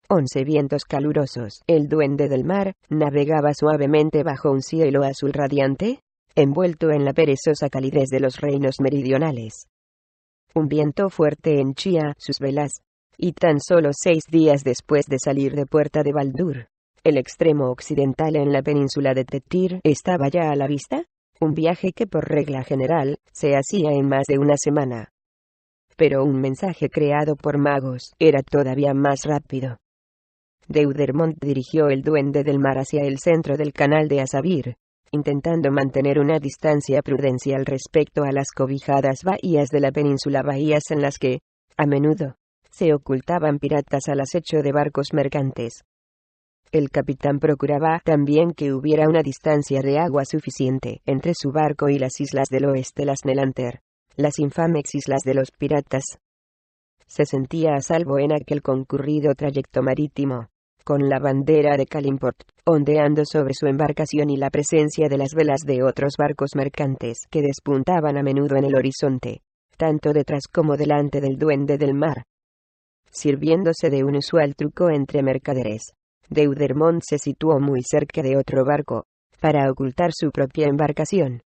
11 vientos calurosos. El duende del mar navegaba suavemente bajo un cielo azul radiante, envuelto en la perezosa calidez de los reinos meridionales. Un viento fuerte henchía sus velas, y tan solo 6 días después de salir de Puerta de Baldur, el extremo occidental en la península de Tetir estaba ya a la vista, un viaje que por regla general se hacía en más de una semana. Pero un mensaje creado por magos era todavía más rápido. Deudermont dirigió el duende del mar hacia el centro del canal de Asavir, intentando mantener una distancia prudencial respecto a las cobijadas bahías de la península, bahías en las que, a menudo, se ocultaban piratas al acecho de barcos mercantes. El capitán procuraba también que hubiera una distancia de agua suficiente entre su barco y las islas del oeste, las Nelanter, las infames islas de los piratas. Se sentía a salvo en aquel concurrido trayecto marítimo, con la bandera de Kalimport ondeando sobre su embarcación y la presencia de las velas de otros barcos mercantes que despuntaban a menudo en el horizonte, tanto detrás como delante del duende del mar. Sirviéndose de un usual truco entre mercaderes, Deudermont se situó muy cerca de otro barco, para ocultar su propia embarcación.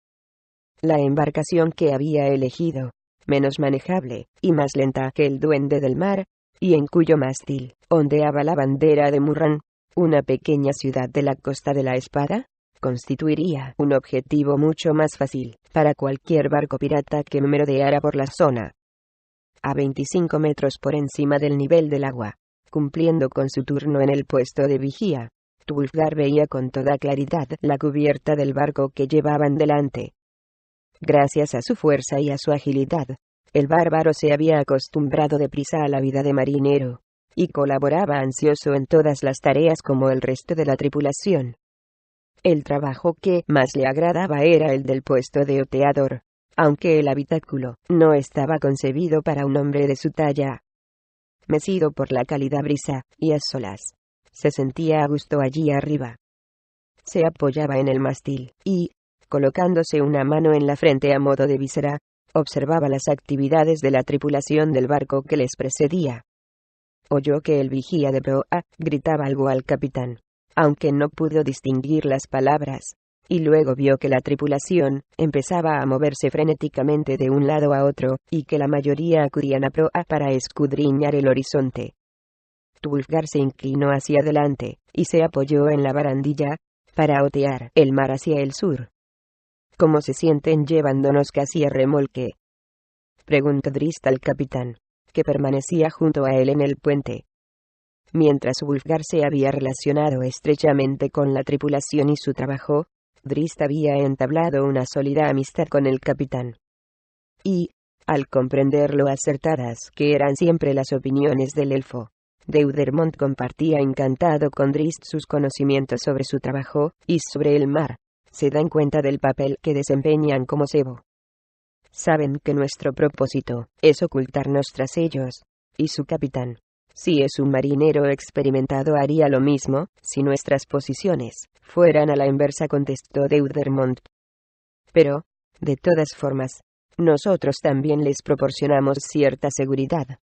La embarcación que había elegido, menos manejable, y más lenta que el duende del mar, y en cuyo mástil ondeaba la bandera de Murran, una pequeña ciudad de la Costa de la Espada, constituiría un objetivo mucho más fácil para cualquier barco pirata que merodeara por la zona. A 25 metros por encima del nivel del agua, cumpliendo con su turno en el puesto de vigía, Wulfgar veía con toda claridad la cubierta del barco que llevaban delante. Gracias a su fuerza y a su agilidad, el bárbaro se había acostumbrado deprisa a la vida de marinero, y colaboraba ansioso en todas las tareas como el resto de la tripulación. El trabajo que más le agradaba era el del puesto de oteador, aunque el habitáculo no estaba concebido para un hombre de su talla. Mecido por la cálida brisa, y a solas, se sentía a gusto allí arriba. Se apoyaba en el mástil, y, colocándose una mano en la frente a modo de visera, observaba las actividades de la tripulación del barco que les precedía. Oyó que el vigía de proa gritaba algo al capitán, aunque no pudo distinguir las palabras, y luego vio que la tripulación empezaba a moverse frenéticamente de un lado a otro, y que la mayoría acudían a proa para escudriñar el horizonte. Wulfgar se inclinó hacia adelante, y se apoyó en la barandilla, para otear el mar hacia el sur. ¿Cómo se sienten llevándonos casi a remolque?, preguntó Drist al capitán, que permanecía junto a él en el puente. Mientras Wulfgar se había relacionado estrechamente con la tripulación y su trabajo, Drist había entablado una sólida amistad con el capitán. Y, al comprender lo acertadas que eran siempre las opiniones del elfo, Deudermont compartía encantado con Drist sus conocimientos sobre su trabajo y sobre el mar. Se dan cuenta del papel que desempeñan como cebo. Saben que nuestro propósito es ocultarnos tras ellos, y su capitán, si es un marinero experimentado, haría lo mismo si nuestras posiciones fueran a la inversa, contestó Deudermont. Pero, de todas formas, nosotros también les proporcionamos cierta seguridad.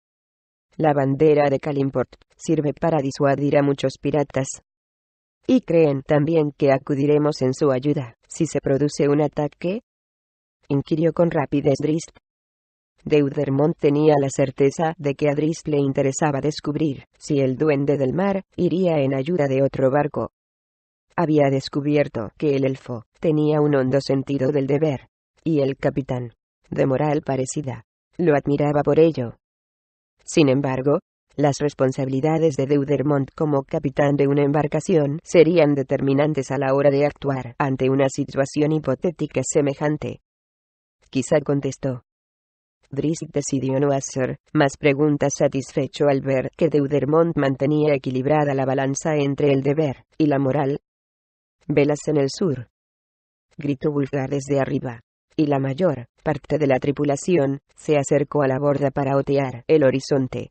La bandera de Kalimport sirve para disuadir a muchos piratas. ¿Y creen también que acudiremos en su ayuda si se produce un ataque?, inquirió con rapidez Drist. Deudermont tenía la certeza de que a Drist le interesaba descubrir si el duende del mar iría en ayuda de otro barco. Había descubierto que el elfo tenía un hondo sentido del deber, y el capitán, de moral parecida, lo admiraba por ello. Sin embargo, las responsabilidades de Deudermont como capitán de una embarcación serían determinantes a la hora de actuar ante una situación hipotética semejante. Quizá, contestó. Drist decidió no hacer más preguntas, satisfecho al ver que Deudermont mantenía equilibrada la balanza entre el deber y la moral. «Velas en el sur», gritó Wulfgar desde arriba, y la mayor parte de la tripulación se acercó a la borda para otear el horizonte.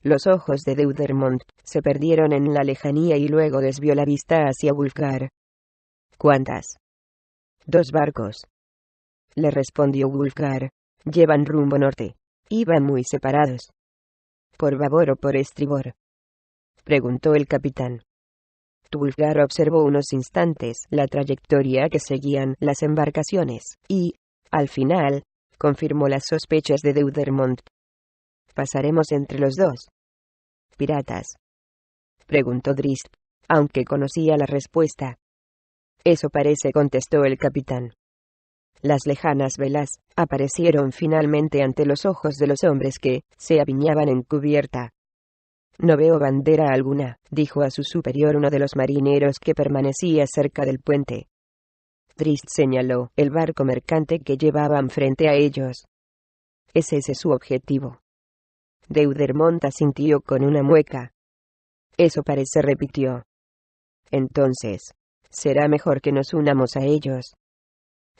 Los ojos de Deudermont se perdieron en la lejanía y luego desvió la vista hacia Wulfgar. «¿Cuántas?» «2 barcos», le respondió Wulfgar. «Llevan rumbo norte. Iban muy separados». «¿Por babor o por estribor?». preguntó el capitán. Wulfgar observó unos instantes la trayectoria que seguían las embarcaciones, y, al final, confirmó las sospechas de Deudermont. «¿Pasaremos entre los dos piratas?», preguntó Drizzt, aunque conocía la respuesta. «Eso parece», contestó el capitán. Las lejanas velas aparecieron finalmente ante los ojos de los hombres que se apiñaban en cubierta. «No veo bandera alguna», dijo a su superior uno de los marineros que permanecía cerca del puente. Drizzt señaló el barco mercante que llevaban frente a ellos. «¿Es ese su objetivo?». Deudermont asintió con una mueca. «Eso parece», repitió. «Entonces, será mejor que nos unamos a ellos.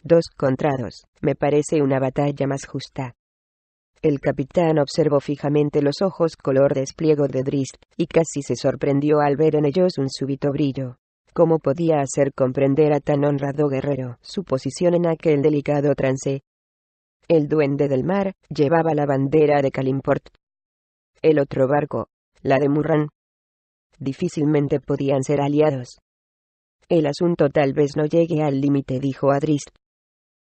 2 contra 2, me parece una batalla más justa». El capitán observó fijamente los ojos color despliego de Drizzt, y casi se sorprendió al ver en ellos un súbito brillo. ¿Cómo podía hacer comprender a tan honrado guerrero su posición en aquel delicado trance? El duende del mar llevaba la bandera de Kalimport. El otro barco, la de Murran. Difícilmente podían ser aliados. «El asunto tal vez no llegue al límite», dijo a Drizzt.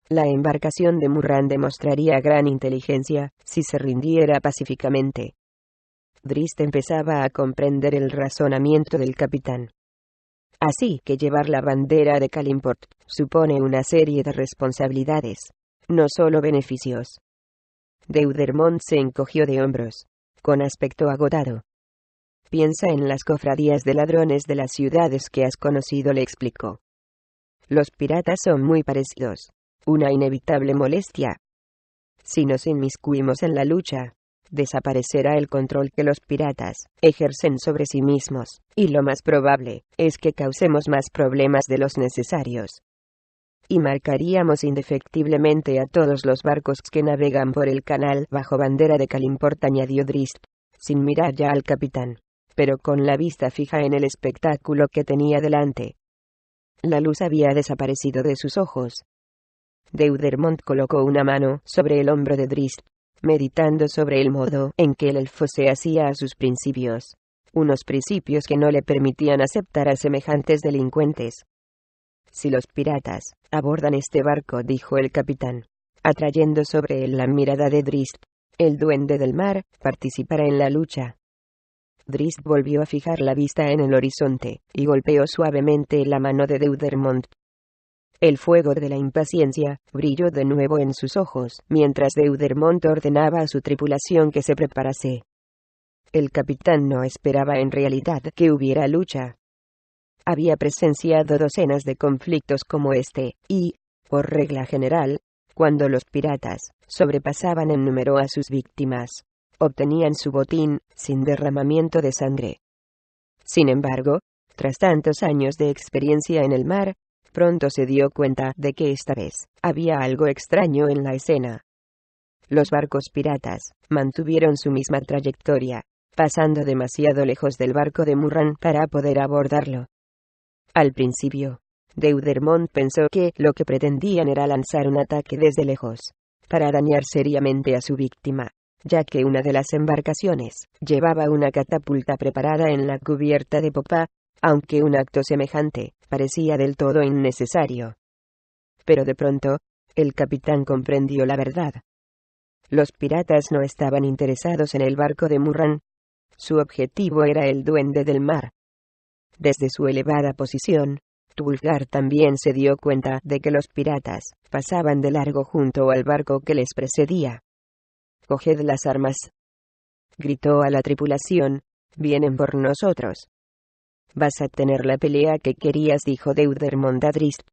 «La embarcación de Murran demostraría gran inteligencia si se rindiera pacíficamente». Drizzt empezaba a comprender el razonamiento del capitán. Así que llevar la bandera de Kalimport supone una serie de responsabilidades, no solo beneficios. Deudermont se encogió de hombros, con aspecto agotado. «Piensa en las cofradías de ladrones de las ciudades que has conocido», le explicó. «Los piratas son muy parecidos. Una inevitable molestia. Si nos inmiscuimos en la lucha, desaparecerá el control que los piratas ejercen sobre sí mismos, y lo más probable es que causemos más problemas de los necesarios. Y marcaríamos indefectiblemente a todos los barcos que navegan por el canal bajo bandera de Kalimport», añadió Drizzt, sin mirar ya al capitán, pero con la vista fija en el espectáculo que tenía delante. La luz había desaparecido de sus ojos. Deudermont colocó una mano sobre el hombro de Drizzt, meditando sobre el modo en que el elfo se hacía a sus principios, unos principios que no le permitían aceptar a semejantes delincuentes. «Si los piratas abordan este barco», dijo el capitán, atrayendo sobre él la mirada de Drizzt, «el duende del mar participará en la lucha». Drizzt volvió a fijar la vista en el horizonte, y golpeó suavemente la mano de Deudermont. El fuego de la impaciencia brilló de nuevo en sus ojos, mientras Deudermont ordenaba a su tripulación que se preparase. El capitán no esperaba en realidad que hubiera lucha. Había presenciado docenas de conflictos como este, y, por regla general, cuando los piratas sobrepasaban en número a sus víctimas, obtenían su botín sin derramamiento de sangre. Sin embargo, tras tantos años de experiencia en el mar, pronto se dio cuenta de que esta vez había algo extraño en la escena. Los barcos piratas mantuvieron su misma trayectoria, pasando demasiado lejos del barco de Murran para poder abordarlo. Al principio, Deudermont pensó que lo que pretendían era lanzar un ataque desde lejos, para dañar seriamente a su víctima, ya que una de las embarcaciones llevaba una catapulta preparada en la cubierta de popa, aunque un acto semejante parecía del todo innecesario. Pero de pronto, el capitán comprendió la verdad. Los piratas no estaban interesados en el barco de Murran. Su objetivo era el duende del mar. Desde su elevada posición, Wulfgar también se dio cuenta de que los piratas pasaban de largo junto al barco que les precedía. «Coged las armas», gritó a la tripulación, «vienen por nosotros». «Vas a tener la pelea que querías», dijo Deudermont a Drizzt.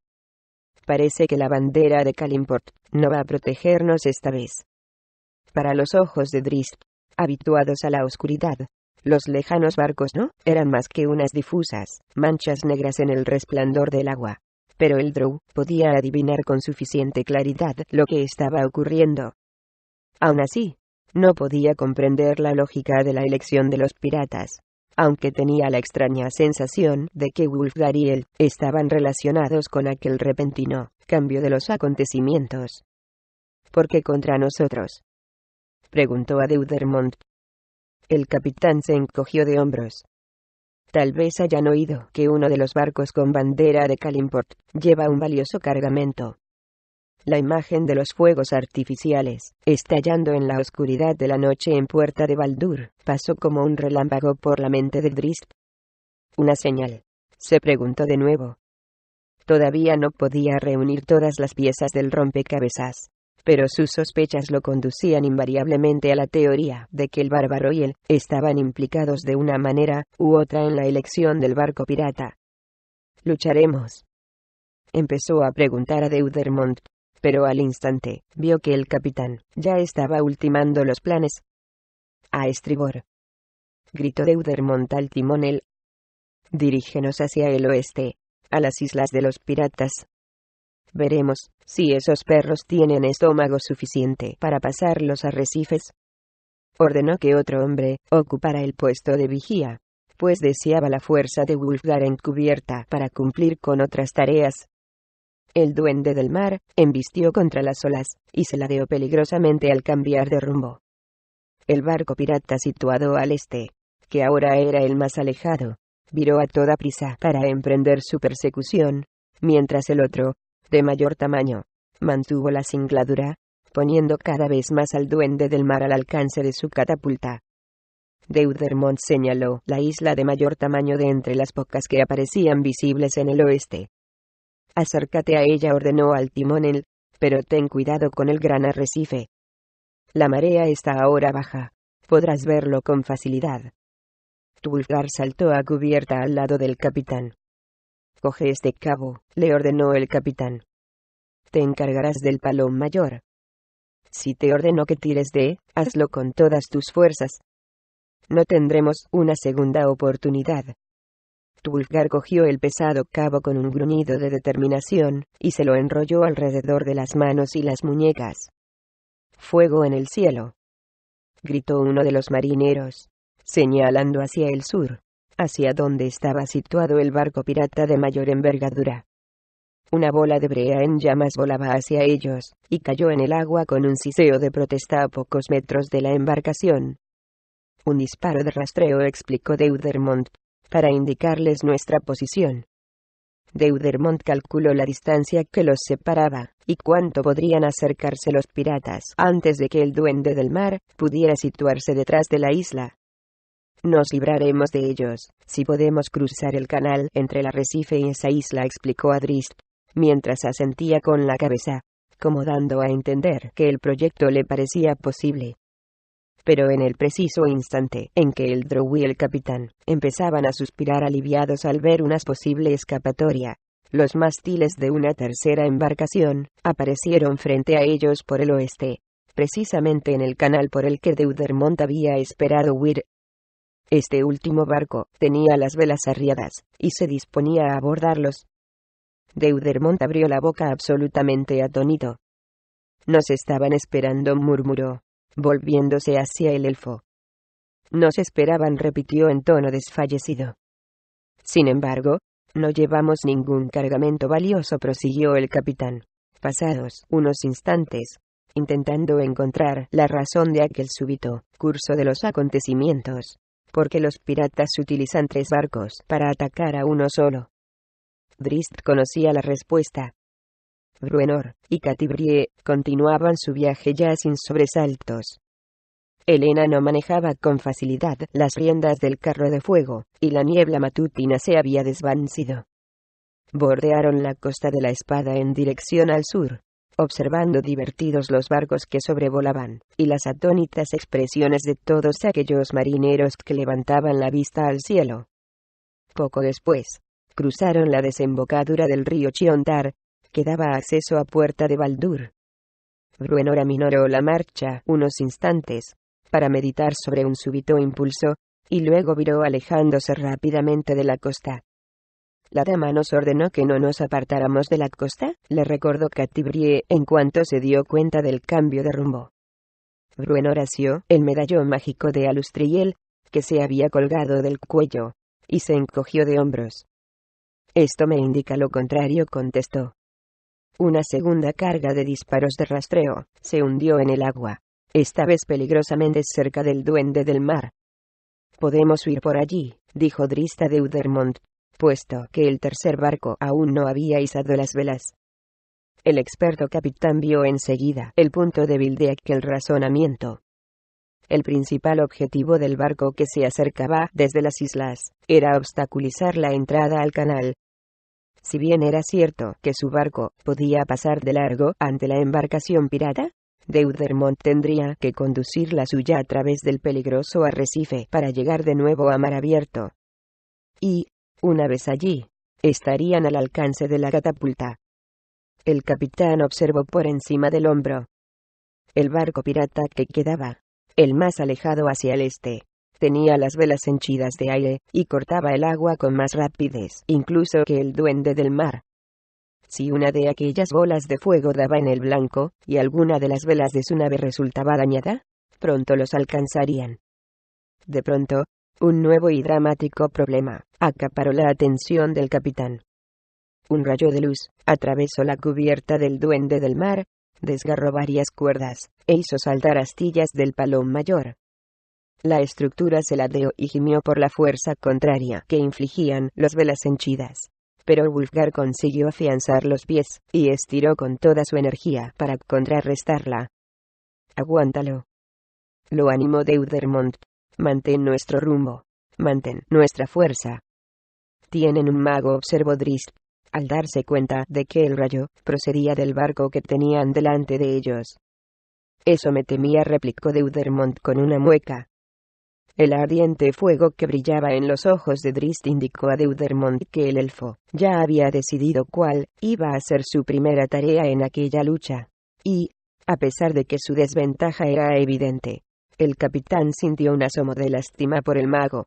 «Parece que la bandera de Kalimport no va a protegernos esta vez». Para los ojos de Drizzt, habituados a la oscuridad, los lejanos barcos no eran más que unas difusas manchas negras en el resplandor del agua. Pero el Drow podía adivinar con suficiente claridad lo que estaba ocurriendo. Aún así, no podía comprender la lógica de la elección de los piratas, aunque tenía la extraña sensación de que Wulfgar y él estaban relacionados con aquel repentino cambio de los acontecimientos. «¿Por qué contra nosotros?», preguntó a Deudermont. El capitán se encogió de hombros. Tal vez hayan oído que uno de los barcos con bandera de Kalimport lleva un valioso cargamento. La imagen de los fuegos artificiales, estallando en la oscuridad de la noche en Puerta de Baldur, pasó como un relámpago por la mente de Drizzt. ¿Una señal?, se preguntó de nuevo. Todavía no podía reunir todas las piezas del rompecabezas, pero sus sospechas lo conducían invariablemente a la teoría de que el bárbaro y él estaban implicados de una manera u otra en la elección del barco pirata. «¿Lucharemos?», empezó a preguntar a Deudermont, pero al instante vio que el capitán ya estaba ultimando los planes. «A estribor», gritó Deudermont al timonel. «Dirígenos hacia el oeste, a las islas de los piratas. Veremos si esos perros tienen estómago suficiente para pasar los arrecifes». Ordenó que otro hombre ocupara el puesto de vigía, pues deseaba la fuerza de Wulfgar en cubierta para cumplir con otras tareas. El duende del mar embistió contra las olas y se ladeó peligrosamente al cambiar de rumbo. El barco pirata situado al este, que ahora era el más alejado, viró a toda prisa para emprender su persecución, mientras el otro, de mayor tamaño, mantuvo la singladura, poniendo cada vez más al duende del mar al alcance de su catapulta. Deudermont señaló la isla de mayor tamaño de entre las pocas que aparecían visibles en el oeste. «Acércate a ella», ordenó al timonel, «pero ten cuidado con el gran arrecife. La marea está ahora baja, podrás verlo con facilidad». Wulfgar saltó a cubierta al lado del capitán. «Coge este cabo», le ordenó el capitán. «Te encargarás del palo mayor. Si te ordeno que tires hazlo con todas tus fuerzas. No tendremos una segunda oportunidad». Wulfgar cogió el pesado cabo con un gruñido de determinación, y se lo enrolló alrededor de las manos y las muñecas. «Fuego en el cielo», gritó uno de los marineros, señalando hacia el sur, hacia donde estaba situado el barco pirata de mayor envergadura. Una bola de brea en llamas volaba hacia ellos, y cayó en el agua con un siseo de protesta a pocos metros de la embarcación. «Un disparo de rastreo», explicó Deudermont, «para indicarles nuestra posición». Deudermont calculó la distancia que los separaba, y cuánto podrían acercarse los piratas antes de que el duende del mar pudiera situarse detrás de la isla. «Nos libraremos de ellos si podemos cruzar el canal entre el arrecife y esa isla», explicó a Drizzt, mientras asentía con la cabeza, como dando a entender que el proyecto le parecía posible. Pero en el preciso instante en que el Drow y el capitán empezaban a suspirar aliviados al ver una posible escapatoria, los mástiles de una tercera embarcación aparecieron frente a ellos por el oeste, precisamente en el canal por el que Deudermont había esperado huir. Este último barco tenía las velas arriadas, y se disponía a abordarlos. Deudermont abrió la boca absolutamente atónito. «Nos estaban esperando», murmuró, volviéndose hacia el elfo. «Nos esperaban», repitió en tono desfallecido. «Sin embargo, no llevamos ningún cargamento valioso», prosiguió el capitán, pasados unos instantes, intentando encontrar la razón de aquel súbito curso de los acontecimientos. «¿Por qué los piratas utilizan 3 barcos para atacar a uno solo?». Drizzt conocía la respuesta. Bruenor y Catibrie continuaban su viaje ya sin sobresaltos. Helena no manejaba con facilidad las riendas del carro de fuego, y la niebla matutina se había desvanecido. Bordearon la costa de la Espada en dirección al sur, observando divertidos los barcos que sobrevolaban, y las atónitas expresiones de todos aquellos marineros que levantaban la vista al cielo. Poco después, cruzaron la desembocadura del río Chiontar, que daba acceso a Puerta de Baldur. Bruenor aminoró la marcha unos instantes, para meditar sobre un súbito impulso, y luego viró alejándose rápidamente de la costa. «¿La dama nos ordenó que no nos apartáramos de la costa?», le recordó Catibrie en cuanto se dio cuenta del cambio de rumbo. Bruenor asió el medallón mágico de Alustriel, que se había colgado del cuello, y se encogió de hombros. «Esto me indica lo contrario», contestó. Una segunda carga de disparos de rastreo se hundió en el agua, esta vez peligrosamente cerca del duende del mar. Podemos huir por allí, dijo Drist a Deudermont, puesto que el tercer barco aún no había izado las velas. El experto capitán vio enseguida el punto débil de aquel razonamiento. El principal objetivo del barco que se acercaba desde las islas era obstaculizar la entrada al canal. Si bien era cierto que su barco podía pasar de largo ante la embarcación pirata, Deudermont tendría que conducir la suya a través del peligroso arrecife para llegar de nuevo a mar abierto. Y, una vez allí, estarían al alcance de la catapulta. El capitán observó por encima del hombro. El barco pirata que quedaba, el más alejado hacia el este, tenía las velas henchidas de aire, y cortaba el agua con más rapidez incluso que el duende del mar. Si una de aquellas bolas de fuego daba en el blanco, y alguna de las velas de su nave resultaba dañada, pronto los alcanzarían. De pronto, un nuevo y dramático problema acaparó la atención del capitán. Un rayo de luz atravesó la cubierta del duende del mar, desgarró varias cuerdas, e hizo saltar astillas del palón mayor. La estructura se ladeó y gimió por la fuerza contraria que infligían las velas henchidas. Pero Wulfgar consiguió afianzar los pies, y estiró con toda su energía para contrarrestarla. «Aguántalo», lo animó Deudermont. «Mantén nuestro rumbo. Mantén nuestra fuerza». «Tienen un mago», observó Drist, al darse cuenta de que el rayo procedía del barco que tenían delante de ellos. «Eso me temía», replicó Deudermont con una mueca. El ardiente fuego que brillaba en los ojos de Drist indicó a Deudermont que el elfo ya había decidido cuál iba a ser su primera tarea en aquella lucha. Y, a pesar de que su desventaja era evidente, el capitán sintió un asomo de lástima por el mago.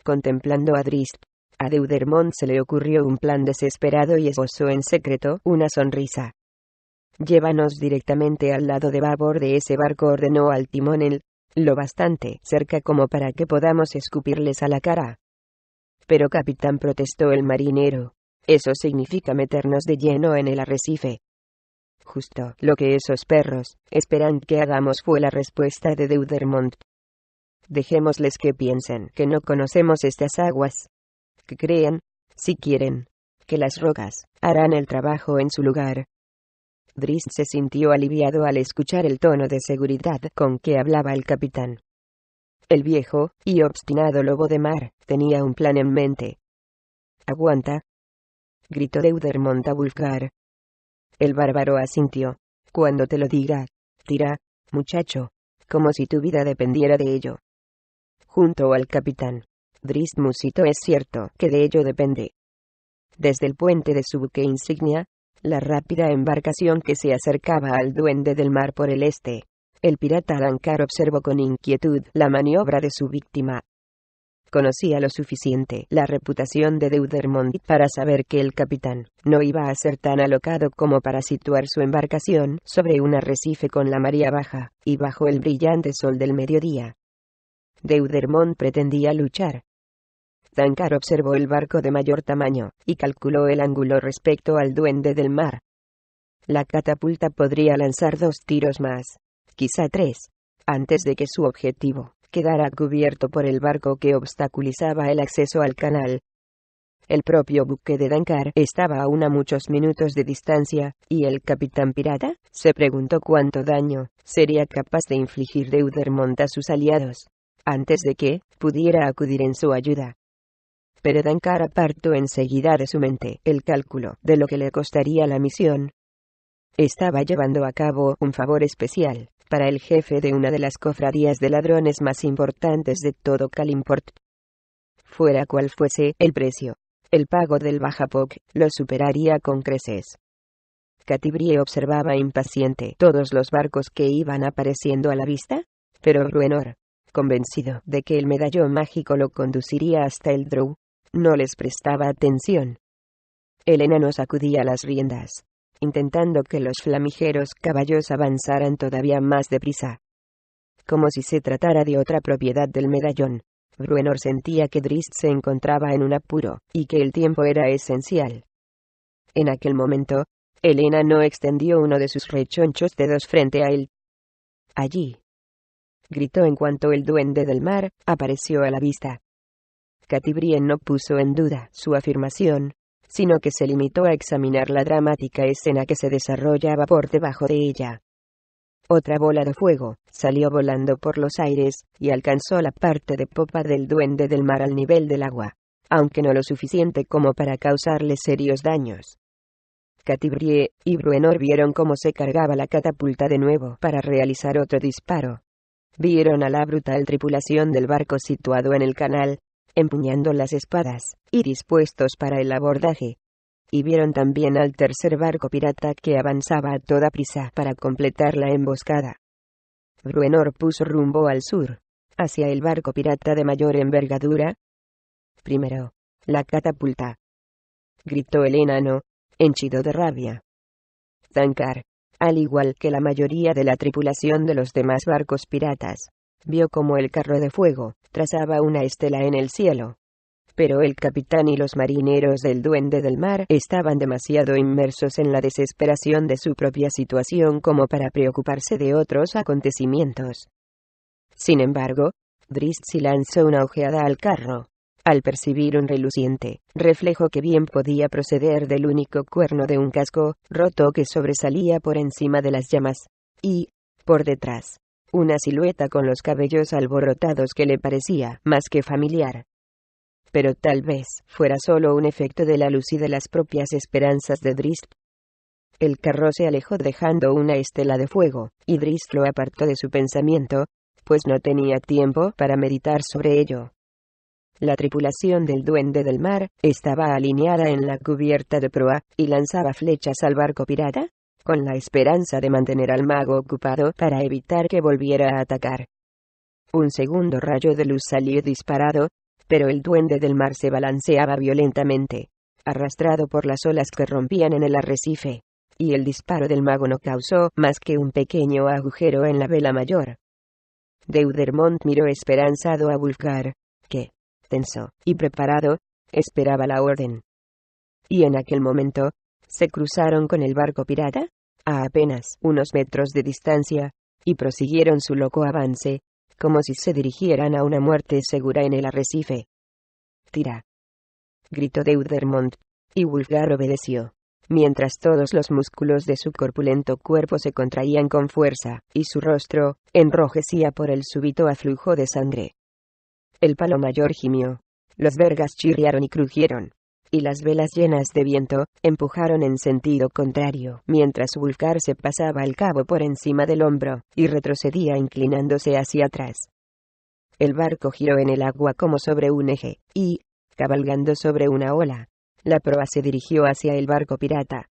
Contemplando a Drist, a Deudermont se le ocurrió un plan desesperado y esbozó en secreto una sonrisa. «Llévanos directamente al lado de babor de ese barco», ordenó al timonel, «lo bastante cerca como para que podamos escupirles a la cara». «Pero capitán», protestó el marinero, «eso significa meternos de lleno en el arrecife». «Justo lo que esos perros esperan que hagamos», fue la respuesta de Deudermont. «Dejémosles que piensen que no conocemos estas aguas. Que crean, si quieren, que las rocas harán el trabajo en su lugar». Drist se sintió aliviado al escuchar el tono de seguridad con que hablaba el capitán. El viejo y obstinado lobo de mar tenía un plan en mente. «Aguanta», gritó Deudermont a Wulfgar. El bárbaro asintió. «Cuando te lo diga, tira, muchacho, como si tu vida dependiera de ello». Junto al capitán, Drist musitó: «Es cierto que de ello depende». Desde el puente de su buque insignia, la rápida embarcación que se acercaba al duende del mar por el este, el pirata Dankar observó con inquietud la maniobra de su víctima. Conocía lo suficiente la reputación de Deudermont para saber que el capitán no iba a ser tan alocado como para situar su embarcación sobre un arrecife con la marea baja, y bajo el brillante sol del mediodía. Deudermont pretendía luchar. Dankar observó el barco de mayor tamaño, y calculó el ángulo respecto al duende del mar. La catapulta podría lanzar 2 tiros más, quizá 3, antes de que su objetivo quedara cubierto por el barco que obstaculizaba el acceso al canal. El propio buque de Dankar estaba aún a muchos minutos de distancia, y el capitán pirata se preguntó cuánto daño sería capaz de infligir Deudermont a sus aliados, antes de que pudiera acudir en su ayuda. Pero Dankar apartó enseguida de su mente el cálculo de lo que le costaría la misión. Estaba llevando a cabo un favor especial para el jefe de una de las cofradías de ladrones más importantes de todo Kalimport. Fuera cual fuese el precio, el pago del Bajapok lo superaría con creces. Catibrie observaba impaciente todos los barcos que iban apareciendo a la vista, pero Bruenor, convencido de que el medallón mágico lo conduciría hasta el Drow, no les prestaba atención. El enano sacudía las riendas, intentando que los flamigeros caballos avanzaran todavía más deprisa. Como si se tratara de otra propiedad del medallón, Bruenor sentía que Drist se encontraba en un apuro, y que el tiempo era esencial. En aquel momento, el enano extendió uno de sus rechonchos dedos frente a él. Allí, gritó en cuanto el duende del mar apareció a la vista. Catti-Brie no puso en duda su afirmación, sino que se limitó a examinar la dramática escena que se desarrollaba por debajo de ella. Otra bola de fuego salió volando por los aires y alcanzó la parte de popa del duende del mar al nivel del agua, aunque no lo suficiente como para causarle serios daños. Catti-Brie y Bruenor vieron cómo se cargaba la catapulta de nuevo para realizar otro disparo. Vieron a la brutal tripulación del barco situado en el canal, empuñando las espadas y dispuestos para el abordaje. Y vieron también al tercer barco pirata que avanzaba a toda prisa para completar la emboscada. Bruenor puso rumbo al sur, hacia el barco pirata de mayor envergadura. «Primero, la catapulta», gritó el enano, henchido de rabia. Tankar, al igual que la mayoría de la tripulación de los demás barcos piratas, vio como el carro de fuego trazaba una estela en el cielo. Pero el capitán y los marineros del duende del mar estaban demasiado inmersos en la desesperación de su propia situación como para preocuparse de otros acontecimientos. Sin embargo, Drizzt sí lanzó una ojeada al carro, al percibir un reluciente reflejo que bien podía proceder del único cuerno de un casco roto que sobresalía por encima de las llamas, y, por detrás, una silueta con los cabellos alborotados que le parecía más que familiar. Pero tal vez fuera solo un efecto de la luz y de las propias esperanzas de Drizzt. El carro se alejó dejando una estela de fuego, y Drizzt lo apartó de su pensamiento, pues no tenía tiempo para meditar sobre ello. La tripulación del duende del mar estaba alineada en la cubierta de proa, y lanzaba flechas al barco pirata, con la esperanza de mantener al mago ocupado para evitar que volviera a atacar. Un segundo rayo de luz salió disparado, pero el duende del mar se balanceaba violentamente, arrastrado por las olas que rompían en el arrecife, y el disparo del mago no causó más que un pequeño agujero en la vela mayor. Deudermont miró esperanzado a Wulfgar, que, tenso y preparado, esperaba la orden. Y en aquel momento, se cruzaron con el barco pirata, a apenas unos metros de distancia, y prosiguieron su loco avance, como si se dirigieran a una muerte segura en el arrecife. «Tira», gritó Deudermont, y Wulfgar obedeció, mientras todos los músculos de su corpulento cuerpo se contraían con fuerza, y su rostro enrojecía por el súbito aflujo de sangre. El palo mayor gimió, los vergas chirriaron y crujieron, y las velas llenas de viento empujaron en sentido contrario, mientras Wulfgar se pasaba el cabo por encima del hombro, y retrocedía inclinándose hacia atrás. El barco giró en el agua como sobre un eje, y, cabalgando sobre una ola, la proa se dirigió hacia el barco pirata.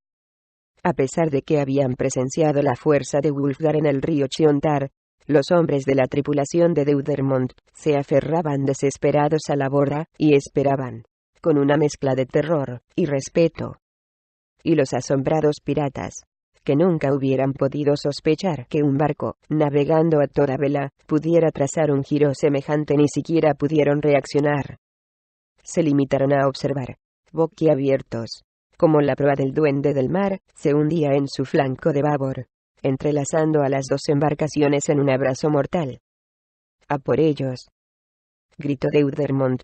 A pesar de que habían presenciado la fuerza de Wulfgar en el río Chiontar, los hombres de la tripulación de Deudermont se aferraban desesperados a la borda, y esperaban, con una mezcla de terror y respeto. Y los asombrados piratas, que nunca hubieran podido sospechar que un barco, navegando a toda vela, pudiera trazar un giro semejante, ni siquiera pudieron reaccionar. Se limitaron a observar, boquiabiertos, como la proa del duende del mar se hundía en su flanco de babor, entrelazando a las dos embarcaciones en un abrazo mortal. «¡A por ellos!», gritó Deudermont.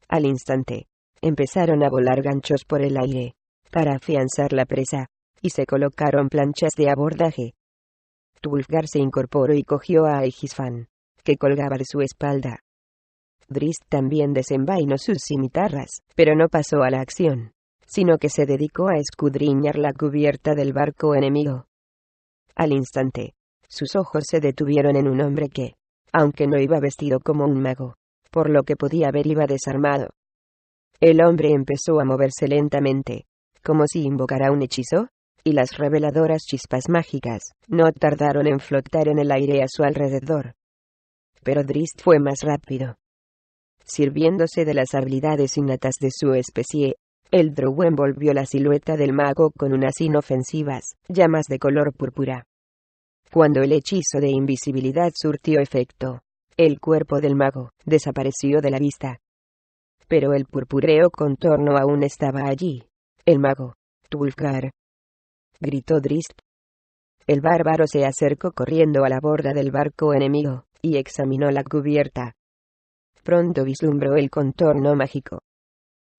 Al instante, empezaron a volar ganchos por el aire, para afianzar la presa, y se colocaron planchas de abordaje. Wulfgar se incorporó y cogió a Aegisfan, que colgaba de su espalda. Drizzt también desenvainó sus cimitarras, pero no pasó a la acción, sino que se dedicó a escudriñar la cubierta del barco enemigo. Al instante, sus ojos se detuvieron en un hombre que, aunque no iba vestido como un mago, por lo que podía ver iba desarmado. El hombre empezó a moverse lentamente, como si invocara un hechizo, y las reveladoras chispas mágicas no tardaron en flotar en el aire a su alrededor. Pero Drizzt fue más rápido. Sirviéndose de las habilidades innatas de su especie, el Drow envolvió la silueta del mago con unas inofensivas llamas de color púrpura. Cuando el hechizo de invisibilidad surtió efecto, el cuerpo del mago desapareció de la vista. Pero el purpúreo contorno aún estaba allí. «El mago, Wulfgar», gritó Drizzt. El bárbaro se acercó corriendo a la borda del barco enemigo, y examinó la cubierta. Pronto vislumbró el contorno mágico.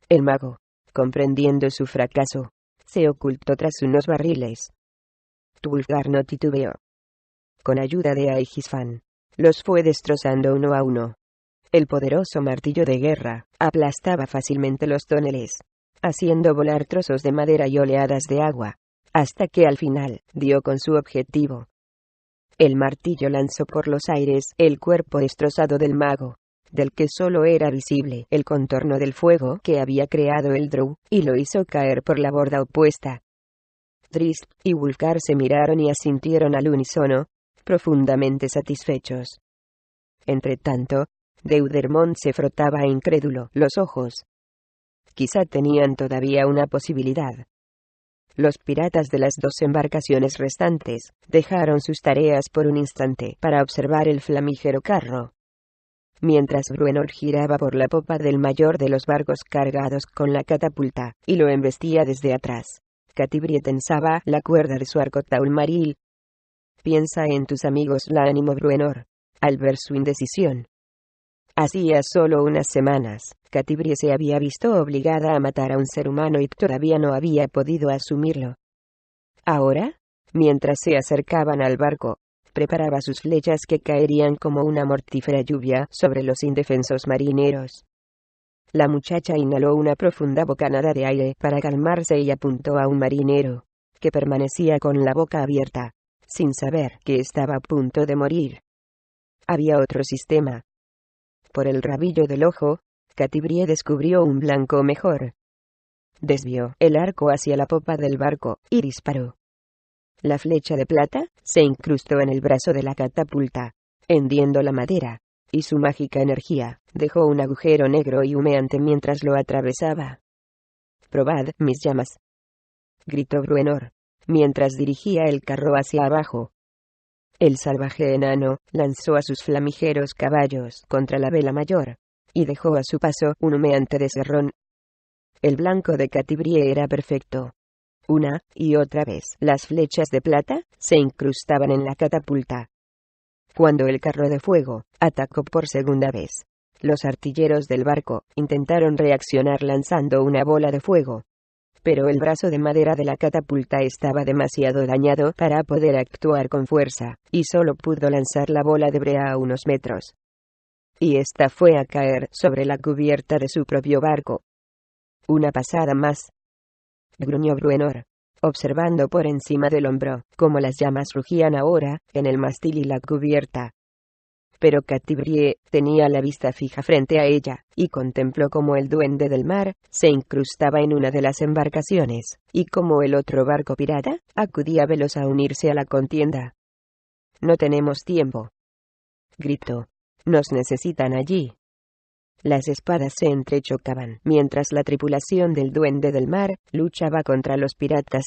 El mago, comprendiendo su fracaso, se ocultó tras unos barriles. Wulfgar no titubeó. Con ayuda de Aegisfan, los fue destrozando uno a uno. El poderoso martillo de guerra aplastaba fácilmente los toneles, haciendo volar trozos de madera y oleadas de agua, hasta que al final dio con su objetivo. El martillo lanzó por los aires el cuerpo destrozado del mago, del que solo era visible el contorno del fuego que había creado el Drow, y lo hizo caer por la borda opuesta. Drizzt y Wulfgar se miraron y asintieron al unísono, profundamente satisfechos. Entretanto, Deudermont se frotaba incrédulo los ojos. Quizá tenían todavía una posibilidad. Los piratas de las dos embarcaciones restantes dejaron sus tareas por un instante para observar el flamígero carro. Mientras Bruenor giraba por la popa del mayor de los barcos cargados con la catapulta, y lo embestía desde atrás, Catibrie tensaba la cuerda de su arco taulmaril. Piensa en tus amigos, la animó Bruenor, al ver su indecisión. Hacía solo unas semanas, Catibrie se había visto obligada a matar a un ser humano y todavía no había podido asumirlo. Ahora, mientras se acercaban al barco, preparaba sus flechas que caerían como una mortífera lluvia sobre los indefensos marineros. La muchacha inhaló una profunda bocanada de aire para calmarse y apuntó a un marinero, que permanecía con la boca abierta, sin saber que estaba a punto de morir. Había otro sistema. Por el rabillo del ojo, Catibrie descubrió un blanco mejor. Desvió el arco hacia la popa del barco y disparó. La flecha de plata se incrustó en el brazo de la catapulta, hendiendo la madera, y su mágica energía dejó un agujero negro y humeante mientras lo atravesaba. «Probad mis llamas», gritó Bruenor, mientras dirigía el carro hacia abajo. El salvaje enano lanzó a sus flamígeros caballos contra la vela mayor, y dejó a su paso un humeante desgarrón. El blanco de Catibrie era perfecto. Una y otra vez las flechas de plata se incrustaban en la catapulta. Cuando el carro de fuego atacó por segunda vez, los artilleros del barco intentaron reaccionar lanzando una bola de fuego. Pero el brazo de madera de la catapulta estaba demasiado dañado para poder actuar con fuerza, y solo pudo lanzar la bola de brea a unos metros. Y esta fue a caer sobre la cubierta de su propio barco. «Una pasada más», gruñó Bruenor, observando por encima del hombro cómo las llamas rugían ahora en el mástil y la cubierta. Pero Catibrie tenía la vista fija frente a ella, y contempló cómo el duende del mar se incrustaba en una de las embarcaciones, y cómo el otro barco pirata acudía veloz a unirse a la contienda. «No tenemos tiempo», gritó. «Nos necesitan allí». Las espadas se entrechocaban mientras la tripulación del duende del mar luchaba contra los piratas.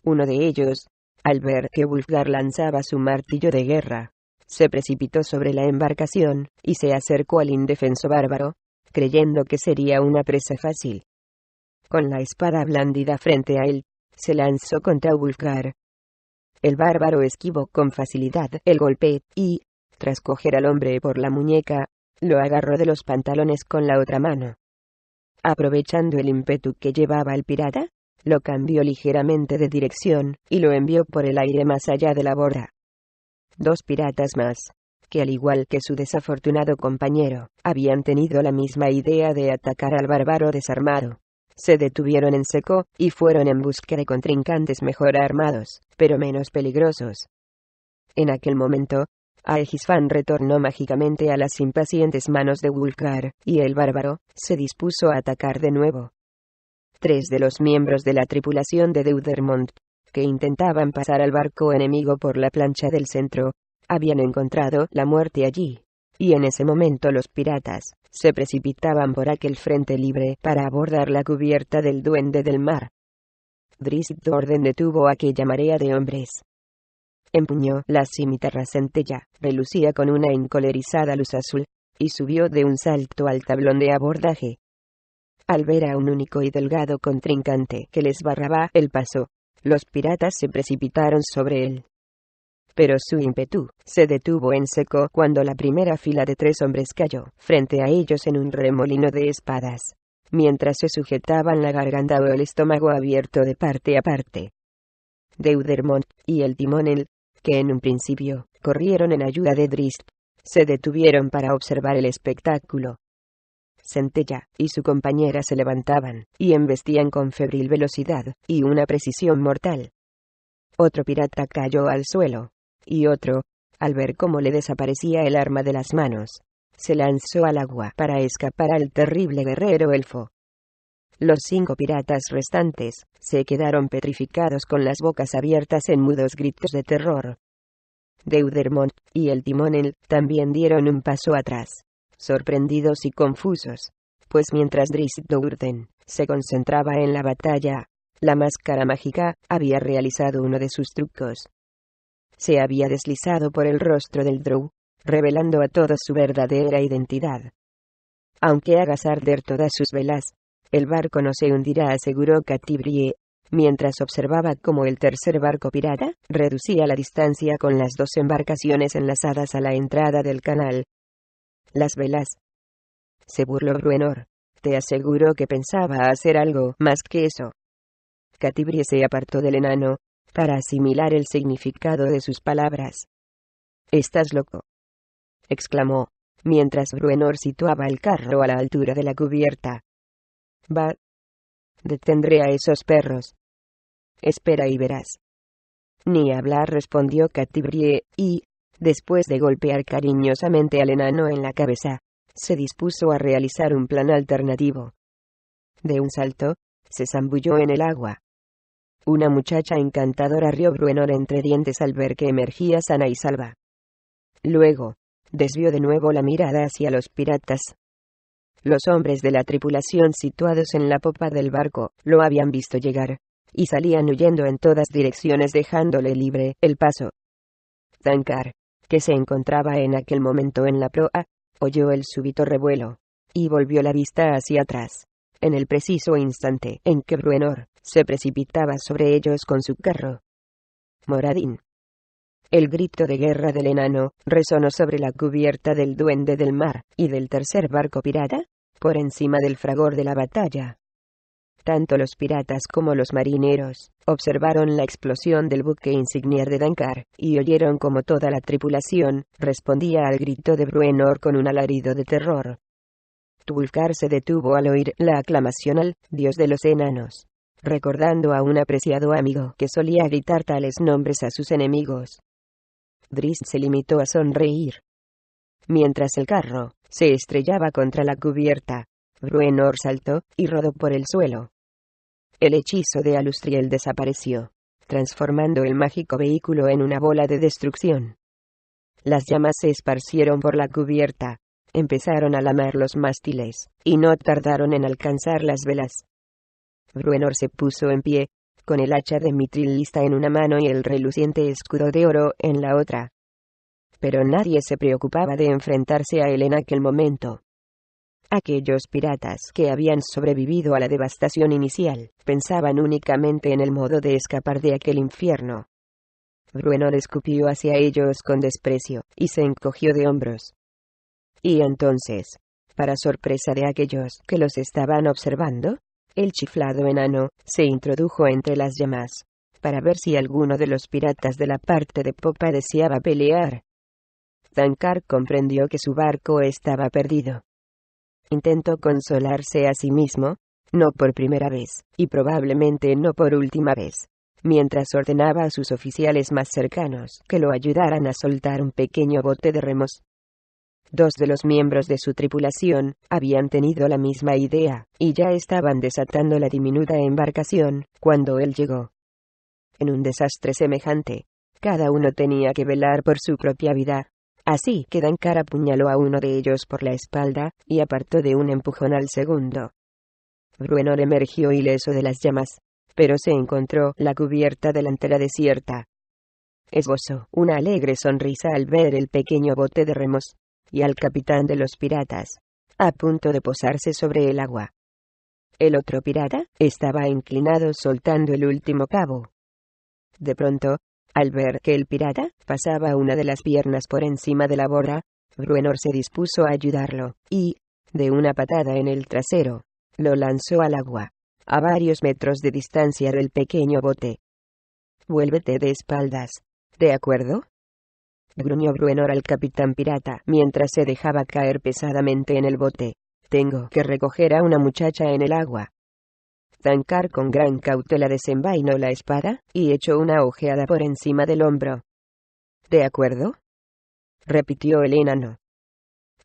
Uno de ellos, al ver que Wulfgar lanzaba su martillo de guerra, se precipitó sobre la embarcación y se acercó al indefenso bárbaro, creyendo que sería una presa fácil. Con la espada blandida frente a él, se lanzó contra Wulfgar. El bárbaro esquivó con facilidad el golpe y, tras coger al hombre por la muñeca, lo agarró de los pantalones con la otra mano. Aprovechando el ímpetu que llevaba el pirata, lo cambió ligeramente de dirección y lo envió por el aire más allá de la borda. Dos piratas más, que al igual que su desafortunado compañero, habían tenido la misma idea de atacar al bárbaro desarmado, se detuvieron en seco y fueron en busca de contrincantes mejor armados, pero menos peligrosos. En aquel momento, Aegisfan retornó mágicamente a las impacientes manos de Wulfgar, y el bárbaro se dispuso a atacar de nuevo. Tres de los miembros de la tripulación de Deudermont, que intentaban pasar al barco enemigo por la plancha del centro, habían encontrado la muerte allí, y en ese momento los piratas se precipitaban por aquel frente libre para abordar la cubierta del duende del mar. Drizzt Do'Urden detuvo aquella marea de hombres. Empuñó la cimitarra centella, relucía con una encolerizada luz azul, y subió de un salto al tablón de abordaje. Al ver a un único y delgado contrincante que les barraba el paso, los piratas se precipitaron sobre él. pero su ímpetu se detuvo en seco cuando la primera fila de 3 hombres cayó frente a ellos en un remolino de espadas, mientras se sujetaban la garganta o el estómago abierto de parte a parte. Deudermont y el timonel, que en un principio corrieron en ayuda de Drizzt, se detuvieron para observar el espectáculo. Centella y su compañera se levantaban y embestían con febril velocidad y una precisión mortal. Otro pirata cayó al suelo, y otro, al ver cómo le desaparecía el arma de las manos, se lanzó al agua para escapar al terrible guerrero elfo. Los 5 piratas restantes se quedaron petrificados con las bocas abiertas en mudos gritos de terror. Deudermont y el timonel también dieron un paso atrás, sorprendidos y confusos, pues mientras Drizzt Do'Urden se concentraba en la batalla, la máscara mágica había realizado uno de sus trucos. Se había deslizado por el rostro del Drow, revelando a todos su verdadera identidad. Aunque hagas arder todas sus velas, el barco no se hundirá, aseguró Catibrie, mientras observaba cómo el tercer barco pirata reducía la distancia con las 2 embarcaciones enlazadas a la entrada del canal. Las velas, se burló Bruenor. Te aseguro que pensaba hacer algo más que eso. Catibrie se apartó del enano, para asimilar el significado de sus palabras. «¿Estás loco?», exclamó, mientras Bruenor situaba el carro a la altura de la cubierta. «Va. Detendré a esos perros. Espera y verás». «Ni hablar», respondió Catibrie, y, después de golpear cariñosamente al enano en la cabeza, se dispuso a realizar un plan alternativo. De un salto, se zambulló en el agua. Una muchacha encantadora, rió Bruenor entre dientes al ver que emergía sana y salva. Luego, desvió de nuevo la mirada hacia los piratas. Los hombres de la tripulación situados en la popa del barco lo habían visto llegar, y salían huyendo en todas direcciones dejándole libre el paso. Dankar, que se encontraba en aquel momento en la proa, oyó el súbito revuelo, y volvió la vista hacia atrás, en el preciso instante en que Bruenor se precipitaba sobre ellos con su carro. Moradin. El grito de guerra del enano resonó sobre la cubierta del Duende del Mar y del tercer barco pirata, por encima del fragor de la batalla. Tanto los piratas como los marineros observaron la explosión del buque insignia de Dankar, y oyeron como toda la tripulación respondía al grito de Bruenor con un alarido de terror. Tulkar se detuvo al oír la aclamación al dios de los enanos, recordando a un apreciado amigo que solía gritar tales nombres a sus enemigos. Drizzt se limitó a sonreír. Mientras el carro se estrellaba contra la cubierta, Bruenor saltó y rodó por el suelo. El hechizo de Alustriel desapareció, transformando el mágico vehículo en una bola de destrucción. Las llamas se esparcieron por la cubierta, empezaron a lamar los mástiles, y no tardaron en alcanzar las velas. Bruenor se puso en pie, con el hacha de Mithril lista en una mano y el reluciente escudo de oro en la otra. Pero nadie se preocupaba de enfrentarse a él en aquel momento. Aquellos piratas que habían sobrevivido a la devastación inicial, pensaban únicamente en el modo de escapar de aquel infierno. Bruenor escupió hacia ellos con desprecio, y se encogió de hombros. Y entonces, para sorpresa de aquellos que los estaban observando, el chiflado enano se introdujo entre las llamas, para ver si alguno de los piratas de la parte de popa deseaba pelear. Dankar comprendió que su barco estaba perdido. Intentó consolarse a sí mismo, no por primera vez, y probablemente no por última vez, mientras ordenaba a sus oficiales más cercanos que lo ayudaran a soltar un pequeño bote de remos. 2 de los miembros de su tripulación habían tenido la misma idea, y ya estaban desatando la diminuta embarcación cuando él llegó. En un desastre semejante, cada uno tenía que velar por su propia vida. Así que Dankar apuñaló a uno de ellos por la espalda, y apartó de un empujón al segundo. Bruenor emergió ileso de las llamas, pero se encontró la cubierta delantera desierta. Esbozó una alegre sonrisa al ver el pequeño bote de remos, y al capitán de los piratas, a punto de posarse sobre el agua. El otro pirata estaba inclinado soltando el último cabo. De pronto, Al ver que el pirata pasaba una de las piernas por encima de la borda, Bruenor se dispuso a ayudarlo, y, de una patada en el trasero, lo lanzó al agua, a varios metros de distancia del pequeño bote. «Vuélvete de espaldas, ¿de acuerdo?», gruñó Bruenor al capitán pirata mientras se dejaba caer pesadamente en el bote. «Tengo que recoger a una muchacha en el agua». Dankar con gran cautela desenvainó la espada, y echó una ojeada por encima del hombro. «¿De acuerdo?», repitió el enano.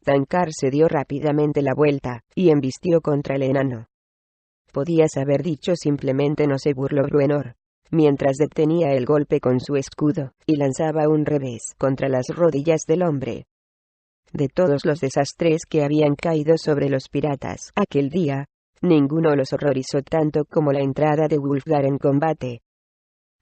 Dankar se dio rápidamente la vuelta, y embistió contra el enano. Podías haber dicho simplemente no, se burló Bruenor, mientras detenía el golpe con su escudo, y lanzaba un revés contra las rodillas del hombre. De todos los desastres que habían caído sobre los piratas aquel día, ninguno los horrorizó tanto como la entrada de Wulfgar en combate.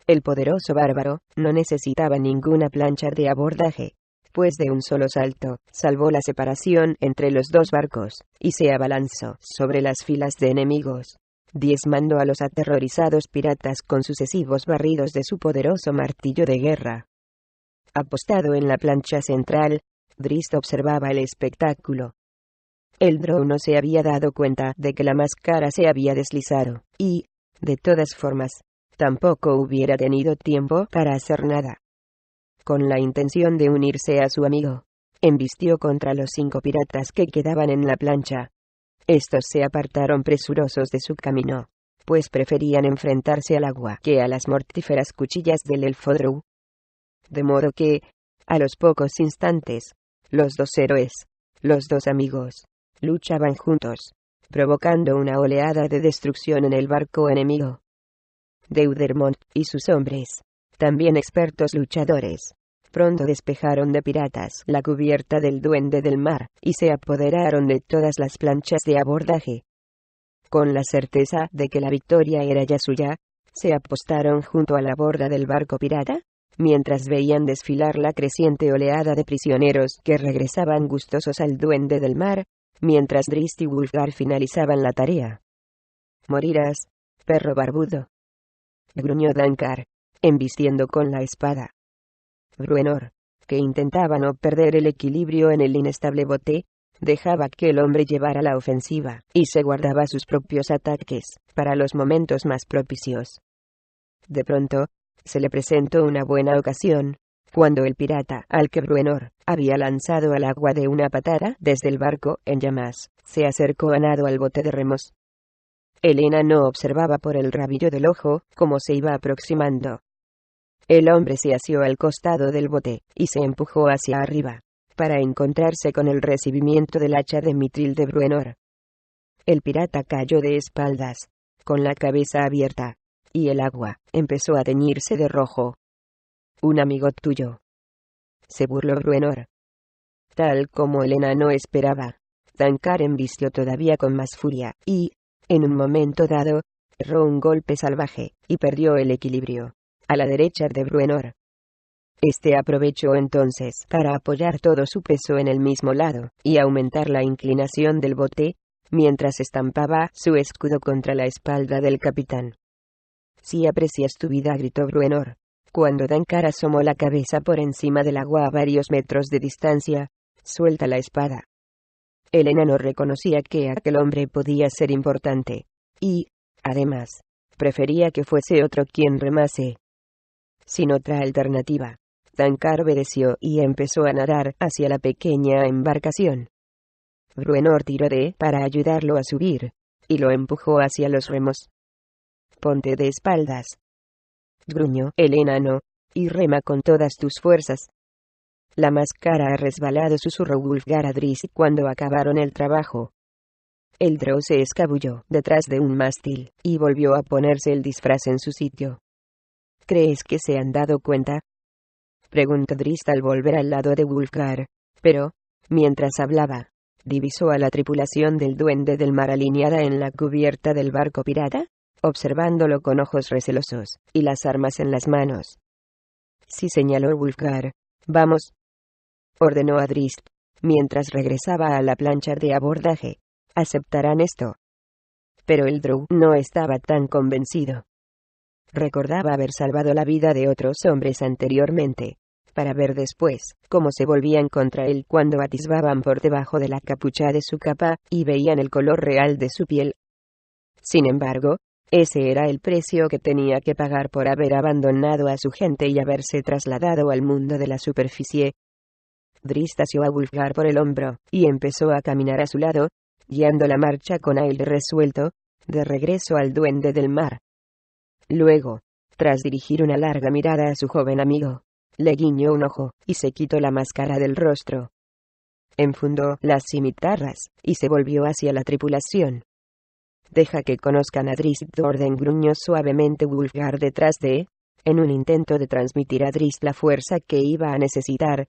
El poderoso bárbaro no necesitaba ninguna plancha de abordaje, pues de un solo salto, salvó la separación entre los dos barcos, y se abalanzó sobre las filas de enemigos, diezmando a los aterrorizados piratas con sucesivos barridos de su poderoso martillo de guerra. Apostado en la plancha central, Drizzt observaba el espectáculo. El drow no se había dado cuenta de que la máscara se había deslizado, y, de todas formas, tampoco hubiera tenido tiempo para hacer nada. Con la intención de unirse a su amigo, embistió contra los 5 piratas que quedaban en la plancha. Estos se apartaron presurosos de su camino, pues preferían enfrentarse al agua que a las mortíferas cuchillas del elfo drow. De modo que, a los pocos instantes, los dos héroes, los dos amigos, luchaban juntos, provocando una oleada de destrucción en el barco enemigo. Deudermont y sus hombres, también expertos luchadores, pronto despejaron de piratas la cubierta del Duende del Mar, y se apoderaron de todas las planchas de abordaje. Con la certeza de que la victoria era ya suya, se apostaron junto a la borda del barco pirata, mientras veían desfilar la creciente oleada de prisioneros que regresaban gustosos al Duende del Mar, mientras Drizzt y Wulfgar finalizaban la tarea. «Morirás, perro barbudo», gruñó Dankar, embistiendo con la espada. Bruenor, que intentaba no perder el equilibrio en el inestable bote, dejaba que el hombre llevara la ofensiva, y se guardaba sus propios ataques para los momentos más propicios. De pronto, se le presentó una buena ocasión, cuando el pirata al que Bruenor había lanzado al agua de una patada desde el barco en llamas, se acercó a nado al bote de remos. El enano observaba por el rabillo del ojo cómo se iba aproximando. El hombre se asió al costado del bote, y se empujó hacia arriba, para encontrarse con el recibimiento del hacha de mitril de Bruenor. El pirata cayó de espaldas, con la cabeza abierta, y el agua empezó a teñirse de rojo. «Un amigo tuyo», se burló Bruenor. Tal como el enano esperaba, Dankar embistió todavía con más furia, y, en un momento dado, erró un golpe salvaje, y perdió el equilibrio, a la derecha de Bruenor. Este aprovechó entonces para apoyar todo su peso en el mismo lado, y aumentar la inclinación del bote, mientras estampaba su escudo contra la espalda del capitán. «Si aprecias tu vida», gritó Bruenor, cuando Dankar asomó la cabeza por encima del agua a varios metros de distancia. «Suelta la espada». El enano reconocía que aquel hombre podía ser importante, y, además, prefería que fuese otro quien remase. Sin otra alternativa, Dankar obedeció y empezó a nadar hacia la pequeña embarcación. Bruenor tiró para ayudarlo a subir, y lo empujó hacia los remos. «Ponte de espaldas», gruñó el enano, «y rema con todas tus fuerzas». «La máscara ha resbalado», susurró Wulfgar a Drizzt cuando acabaron el trabajo. El drow se escabulló detrás de un mástil, y volvió a ponerse el disfraz en su sitio. «¿Crees que se han dado cuenta?», preguntó Drizzt al volver al lado de Wulfgar, pero, mientras hablaba, divisó a la tripulación del Duende del Mar alineada en la cubierta del barco pirata, observándolo con ojos recelosos, y las armas en las manos. «Sí», señaló Wulfgar. «Vamos», ordenó a Drizzt, mientras regresaba a la plancha de abordaje. «¿Aceptarán esto?». Pero el drow no estaba tan convencido. Recordaba haber salvado la vida de otros hombres anteriormente, para ver después cómo se volvían contra él cuando atisbaban por debajo de la capucha de su capa, y veían el color real de su piel. Sin embargo, ese era el precio que tenía que pagar por haber abandonado a su gente y haberse trasladado al mundo de la superficie. Drizzt asió a Wulfgar por el hombro, y empezó a caminar a su lado, guiando la marcha con aire resuelto, de regreso al Duende del Mar. Luego, tras dirigir una larga mirada a su joven amigo, le guiñó un ojo, y se quitó la máscara del rostro. Enfundó las cimitarras, y se volvió hacia la tripulación. «Deja que conozcan a Drizzt Do'Urden», gruñó suavemente Wulfgar detrás de, en un intento de transmitir a Drizzt la fuerza que iba a necesitar,